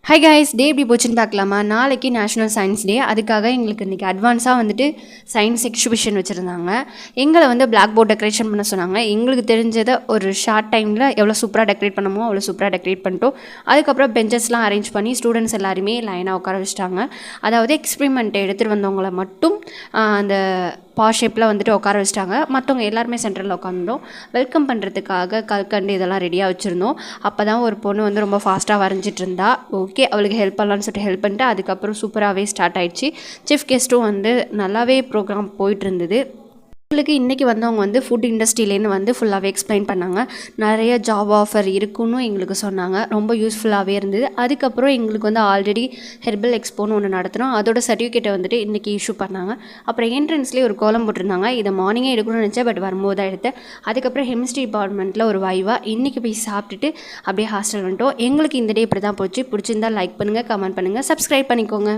Hi guys, டே எப்படி போச்சுன்னு பார்க்கலாமா? நாளைக்கு நேஷ்னல் சயின்ஸ் டே. அதுக்காக எங்களுக்கு இன்றைக்கி அட்வான்ஸாக வந்துட்டு சயின்ஸ் எக்ஸிபிஷன் வச்சுருந்தாங்க. எங்களை வந்து பிளாக் போர்ட் டெக்கரேஷன் பண்ண சொன்னாங்க. எங்களுக்கு தெரிஞ்சதை ஒரு ஷார்ட் டைமில் எவ்வளோ சூப்பராக டெக்கரேட் பண்ணமோ அவ்வளோ சூப்பராக டெக்கரேட் பண்ணிட்டோம். அதுக்கப்புறம் பெஞ்சஸ்லாம் அரேஞ்ச் பண்ணி ஸ்டூடெண்ட்ஸ் எல்லாருமே லைனாக உட்கார வச்சுட்டாங்க. அதாவது எக்ஸ்பிரிமெண்ட் எடுத்துகிட்டு வந்தவங்களை மட்டும் அந்த ஷேப்பில் வந்துட்டு உட்கார வச்சிட்டாங்க. மற்றவங்க எல்லாருமே சென்டரில் உட்காந்துட்டோம். வெல்கம் பண்ணுறதுக்காக கல்கண்டு இதெல்லாம் ரெடியாக வச்சுருந்தோம். அப்போ தான் ஒரு பொண்ணு வந்து ரொம்ப ஃபாஸ்ட்டாக வரைஞ்சிட்டு இருந்தா. ஓகே, அவளுக்கு ஹெல்ப் பண்ணலான்னு சொல்லிட்டு ஹெல்ப் பண்ணிட்டு அதுக்கப்புறம் சூப்பராகவே ஸ்டார்ட் ஆகிடுச்சு. சீஃப் கெஸ்ட்டும் வந்து நல்லாவே ப்ரோக்ராம் போயிட்டு இருந்தது. எங்களுக்கு இன்றைக்கி வந்தவங்க வந்து ஃபுட் இண்டஸ்ட்ரியிலேருந்து வந்து ஃபுல்லாகவே எக்ஸ்பிளைன் பண்ணாங்க. நிறைய ஜாப் ஆஃபர் இருக்குன்னு எங்களுக்கு சொன்னாங்க. ரொம்ப யூஸ்ஃபுல்லாகவே இருந்தது. அதுக்கப்புறம் எங்களுக்கு வந்து ஆல்ரெடி ஹெர்பல் எக்ஸ்போன்னு ஒன்று நடத்துகிறோம். அதோட சர்டிஃபிகேட்டை வந்துட்டு இன்றைக்கி இஷ்யூ பண்ணாங்க. அப்புறம் என்ட்ரன்ஸ்லேயே ஒரு கோலம் போட்டிருந்தாங்க. இதை மார்னிங்கே எடுக்கணும்னு நினச்சேன், பட் வரும்போது தான் எடுத்தேன். அதுக்கப்புறம் கெமிஸ்ட்ரி டிபார்ட்மெண்ட்டில் ஒரு வைவா. இன்றைக்கி போய் சாப்பிட்டுட்டு அப்படியே ஹாஸ்டல் வந்துட்டோம். எங்களுக்கு இந்த டே இப்படி தான் போச்சு. பிடிச்சிருந்தால் லைக் பண்ணுங்கள், கமெண்ட் பண்ணுங்கள், சப்ஸ்கிரைப் பண்ணிக்கோங்க.